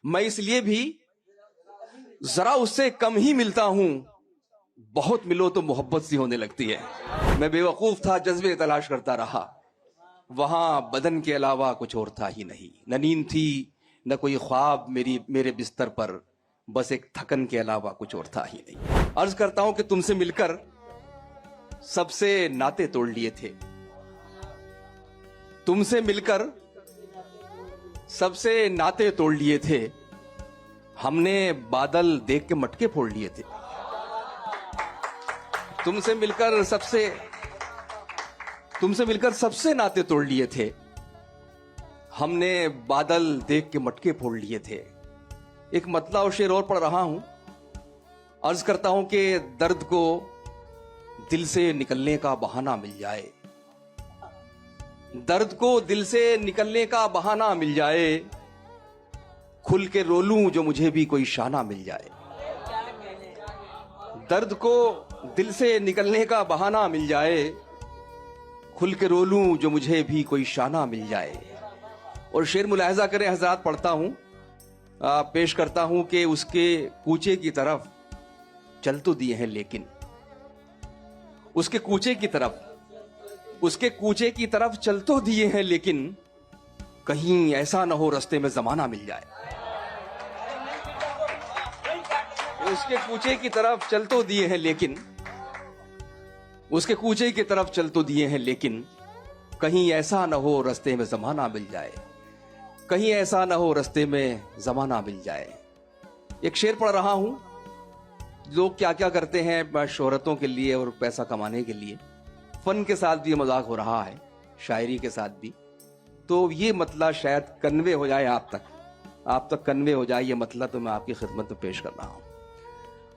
मैं इसलिए भी जरा उससे कम ही मिलता हूं, बहुत मिलो तो मोहब्बत सी होने लगती है। मैं बेवकूफ था, जज्बे तलाश करता रहा, वहां बदन के अलावा कुछ और था ही नहीं। न नींद थी न कोई ख्वाब मेरे बिस्तर पर, बस एक थकन के अलावा कुछ और था ही नहीं। अर्ज करता हूं कि तुमसे मिलकर सबसे नाते तोड़ लिए थे, तुमसे मिलकर सबसे नाते तोड़ लिए थे, हमने बादल देख के मटके फोड़ लिए थे। तुमसे मिलकर सबसे नाते तोड़ लिए थे, हमने बादल देख के मटके फोड़ लिए थे। एक मतला और शेर और पढ़ रहा हूं। अर्ज करता हूं कि दर्द को दिल से निकलने का बहाना मिल जाए, दर्द को दिल से निकलने का बहाना मिल जाए, खुल के रो लूं जो मुझे भी कोई शाना मिल जाए। दर्द को दिल से निकलने का बहाना मिल जाए, खुल के रो लूं जो मुझे भी कोई शाना मिल जाए। और शेर मुलाहिजा करें हजरात, पढ़ता हूं, पेश करता हूं कि उसके कूचे की तरफ चल तो दिए हैं लेकिन, उसके कूचे की तरफ चल तो दिए हैं लेकिन, कहीं ऐसा ना हो रास्ते में जमाना मिल जाए। उसके कूचे की तरफ चल तो दिए हैं लेकिन, उसके कूचे की तरफ चल तो दिए हैं लेकिन, कहीं ऐसा ना हो रास्ते में जमाना मिल जाए, कहीं ऐसा ना हो रास्ते में जमाना मिल जाए। एक शेर पढ़ रहा हूं। लोग क्या क्या करते हैं शोहरतों के लिए और पैसा कमाने के लिए, फन के साथ भी मजाक हो रहा है, शायरी के साथ भी। तो ये मतला शायद कन्वे हो जाए आप तक कन्वे हो जाए ये मतला, तो मैं आपकी खिदमत में पेश कर रहा हूं।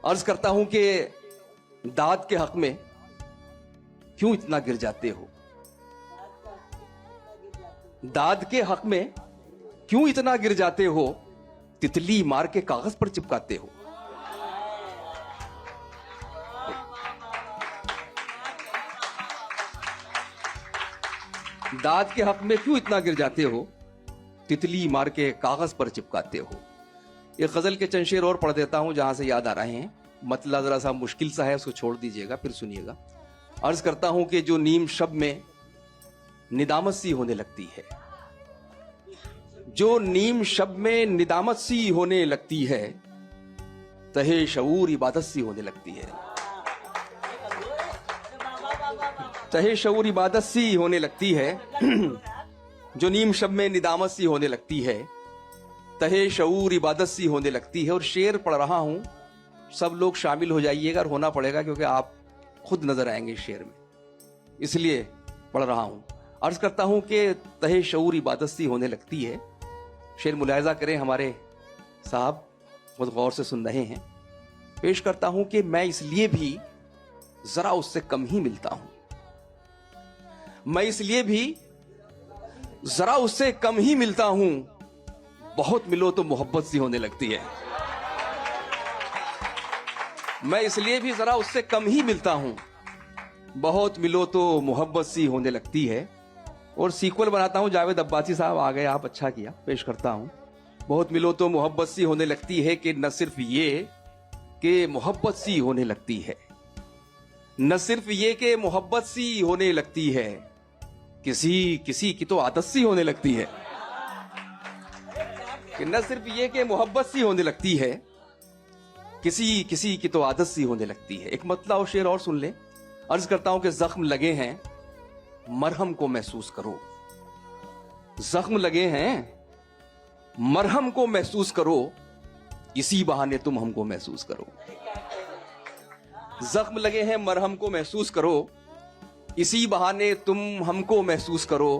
अर्ज करता हूं कि दाद के हक में क्यों इतना गिर जाते हो, दाद के हक में क्यों इतना गिर जाते हो, तितली मार के कागज पर चिपकाते हो। दाद के हक में क्यों इतना गिर जाते हो, तितली मार के कागज पर चिपकाते हो। एक गजल के चंद शेर और पढ़ देता हूं जहां से याद आ रहे हैं। मतलब जरा सा मुश्किल सा है, उसको छोड़ दीजिएगा फिर सुनिएगा। अर्ज करता हूं कि जो नीम शब में निदामत सी होने लगती है, जो नीम शब में निदामत सी होने लगती है, तहे शऊर इबादत सी होने लगती है, तहे शऊर इबादत सी होने लगती है। जो नीम शब में निदामत सी होने लगती है, तहे शऊर इबादत सी होने लगती है। और शेर पढ़ रहा हूं, सब लोग शामिल हो जाइएगा, और होना पड़ेगा क्योंकि आप खुद नजर आएंगे शेर में, इसलिए पढ़ रहा हूं। अर्ज करता हूं कि तहे शऊर इबादत सी होने लगती है। शेर मुलाहिजा करें, हमारे साहब बहुत गौर से सुन रहे हैं। पेश करता हूं कि मैं इसलिए भी जरा उससे कम ही मिलता हूं, मैं इसलिए भी जरा उससे कम ही मिलता हूं, बहुत मिलो तो मोहब्बत सी होने लगती है। मैं इसलिए भी जरा उससे कम ही मिलता हूं, बहुत मिलो तो मोहब्बत सी होने लगती है। और सीक्वल बनाता हूं, जावेद अब्बासी साहब आ गए, आप अच्छा किया। पेश करता हूं, बहुत मिलो तो मोहब्बत सी होने लगती है कि न सिर्फ ये कि मोहब्बत सी होने लगती है, न सिर्फ ये कि मोहब्बत सी होने लगती है, किसी की तो आदत सी होने लगती है। कि न सिर्फ ये कि मोहब्बत सी होने लगती है, किसी की तो आदत सी होने लगती है। एक मतलब और शेर और सुन ले। अर्ज करता हूं कि जख्म लगे हैं मरहम को महसूस करो, जख्म लगे हैं मरहम को महसूस करो, इसी बहाने तुम हमको महसूस करो। जख्म लगे हैं मरहम को महसूस करो, इसी बहाने तुम हमको महसूस करो।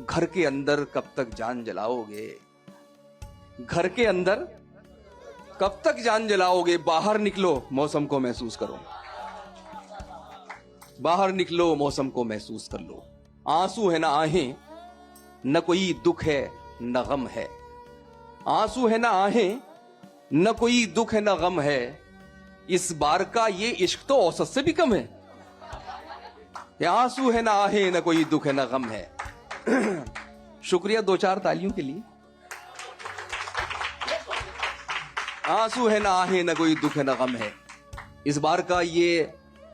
घर के अंदर कब तक जान जलाओगे, घर के अंदर कब तक जान जलाओगे, बाहर निकलो मौसम को महसूस करो, बाहर निकलो मौसम को महसूस कर लो। आंसू है ना आहें, न कोई दुख है न गम है, आंसू है ना आहें, न कोई दुख है न गम है, इस बार का ये इश्क तो औसत से भी कम है। ये आंसू है ना आहें, न कोई दुख है न गम है। शुक्रिया, दो चार तालियों के लिए। आंसू है ना आहें, न कोई दुख है न गम है। इस बार का ये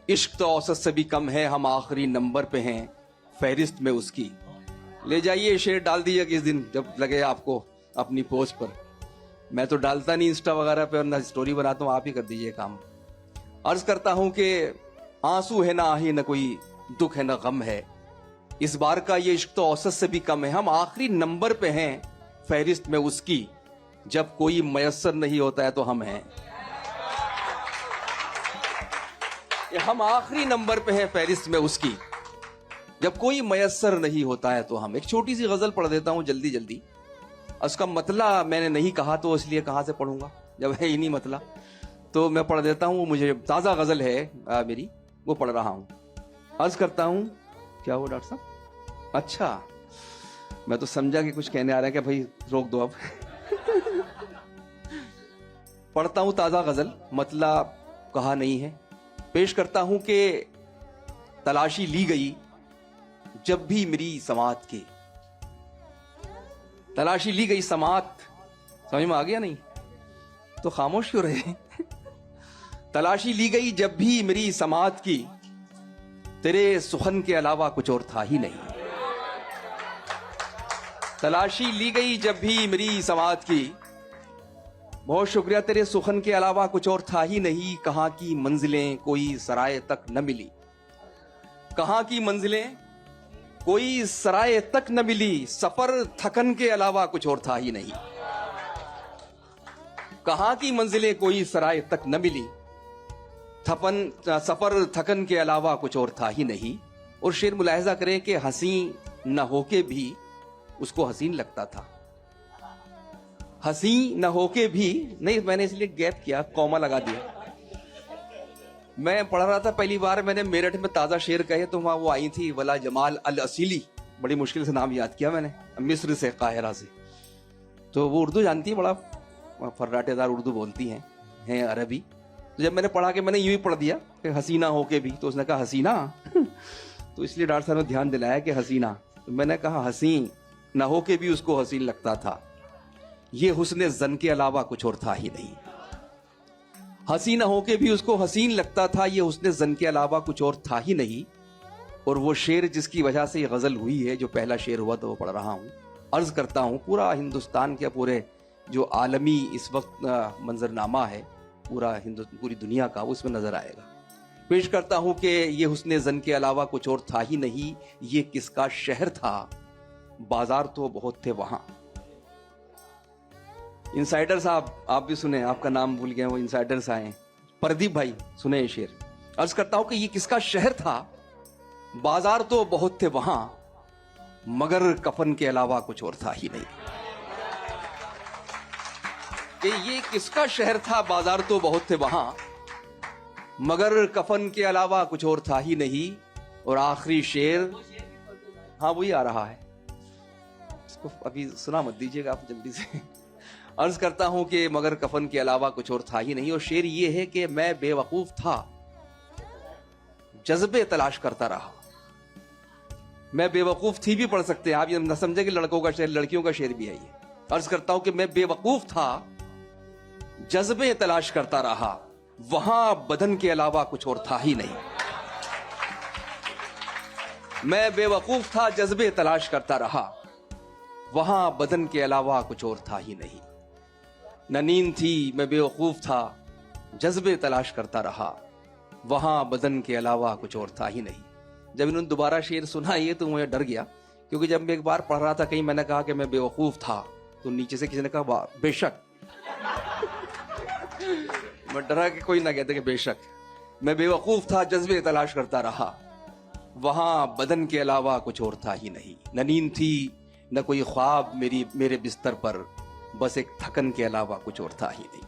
इश्क तो औसत से भी कम है, हम आखिरी नंबर पे हैं फहरिस्त में उसकी। ले जाइए शेर डाल दीजिए किस दिन जब लगे आपको अपनी पोस्ट पर। मैं तो डालता नहीं इंस्टा वगैरह पे और ना स्टोरी बनाता हूँ, आप ही कर दीजिए काम। अर्ज करता हूँ कि आंसू है ना आहें, न कोई दुख है न गम है। इस बार का ये इश्क तो औसत से भी कम है, हम आखिरी नंबर पे हैं फहरिस्त में उसकी। जब कोई मयस्सर नहीं होता है तो हम हैं। हम आखिरी नंबर पे हैं फहरिस्त में उसकी, जब कोई मयस्सर नहीं होता है तो हम। एक छोटी सी गजल पढ़ देता हूं जल्दी जल्दी। उसका मतला मैंने नहीं कहा तो इसलिए कहां से पढ़ूंगा जब है ही नहीं मतला, तो मैं पढ़ देता हूं। मुझे ताजा गजल है मेरी, वो पढ़ रहा हूं। अर्ज करता हूं, क्या हुआ डॉक्टर साहब? अच्छा, मैं तो समझा कि कुछ कहने आ रहा है कि भाई रोक दो अब। पढ़ता हूं ताजा गजल, मतला कहा नहीं है। पेश करता हूं कि तलाशी ली गई जब भी मेरी समात की। तलाशी ली गई समात, समझ में आ गया नहीं तो खामोश क्यों रहे? तलाशी ली गई जब भी मेरी समात की, तेरे सुखन के अलावा कुछ और था ही नहीं। तलाशी ली गई जब भी मेरी समात की, बहुत शुक्रिया, तेरे सुखन के अलावा कुछ और था ही नहीं। कहां की मंजिलें कोई सराय तक न मिली, कहां की मंजिलें कोई सराय तक न मिली। सफर थकन के अलावा कुछ और था ही नहीं। कहां की मंजिलें कोई सराय तक न मिली, सफर थकन के अलावा कुछ और था ही नहीं। और शेर मुलाहिजा करें कि हंसी न होके भी उसको हसीन लगता था। हंसी न होके भी नहीं, मैंने इसलिए गैप किया, कॉमा लगा दिया। मैं पढ़ रहा था पहली बार, मैंने मेरठ में ताजा शेर कहे तो वहां वो आई थी वला जमाल अल असीली, बड़ी मुश्किल से नाम याद किया मैंने, मिस्र से, काहिरा से। तो वो उर्दू जानती है, बड़ा फर्राटेदार उर्दू बोलती हैं अरबी। तो जब मैंने पढ़ा के मैंने यूं ही पढ़ दिया कि हसीना होके भी, तो उसने कहा हसीना। तो इसलिए डॉक्टर साहब ने ध्यान दिलाया कि हसीना। तो मैंने कहा हसीन न होके भी उसको हसीन लगता था, ये हुस्न जन के अलावा कुछ और था ही नहीं। हसी न होके भी उसको हसीन लगता था, ये हुस्न जन के अलावा कुछ और था ही नहीं। और वो शेर जिसकी वजह से ये गजल हुई है, जो पहला शेर हुआ तो वो पढ़ रहा हूं। अर्ज करता हूं, पूरा हिंदुस्तान के, पूरे जो आलमी इस वक्त मंजरनामा है पूरी दुनिया का, उसमें नजर आएगा। पेश करता हूं कि ये हुस्न जन के अलावा कुछ और था ही नहीं। ये किसका शहर था, बाजार तो बहुत थे वहां। इनसाइडर साहब आप भी सुने, आपका नाम भूल गए, वो इनसाइडर्स आए, प्रदीप भाई सुने ये शेर। अर्ज करता हूं कि ये किसका शहर था, बाजार तो बहुत थे वहां, मगर कफन के अलावा कुछ और था ही नहीं। कि ये किसका शहर था, बाजार तो बहुत थे वहां, मगर कफन के अलावा कुछ और था ही नहीं। और आखिरी शेर, हाँ वही आ रहा है, इसको अभी सुना मत दीजिएगा आप जल्दी से। अर्ज करता हूं कि मगर कफन के अलावा कुछ और था ही नहीं। और शेर ये है कि मैं बेवकूफ था, जज्बे तलाश करता रहा। मैं बेवकूफ थी भी पढ़ सकते हैं आप, ये न समझे कि लड़कों का शेर, लड़कियों का शेर भी है ये। अर्ज करता हूं कि मैं बेवकूफ था, जज्बे तलाश करता रहा, वहां बदन के अलावा कुछ और था ही नहीं। मैं बेवकूफ था, जज्बे तलाश करता रहा, वहां बदन के अलावा कुछ और था ही नहीं। न नींद थी, मैं बेवकूफ था, जज्बे तलाश करता रहा, वहां बदन के अलावा कुछ और था ही नहीं। जब इन्होंने दोबारा शेर सुना ये तो मुझे डर गया, क्योंकि जब मैं एक बार पढ़ रहा था कहीं मैंने कहा कि मैं बेवकूफ था, तो नीचे से किसी ने कहा बेशक। मैं डरा कि कोई ना कहते कि बेशक। मैं बेवकूफ था, जज्बे तलाश करता रहा, वहां बदन के अलावा कुछ और था ही नहीं। न नींद थी, न कोई ख्वाब मेरे बिस्तर पर, बस एक थकन के अलावा कुछ और था ही नहीं।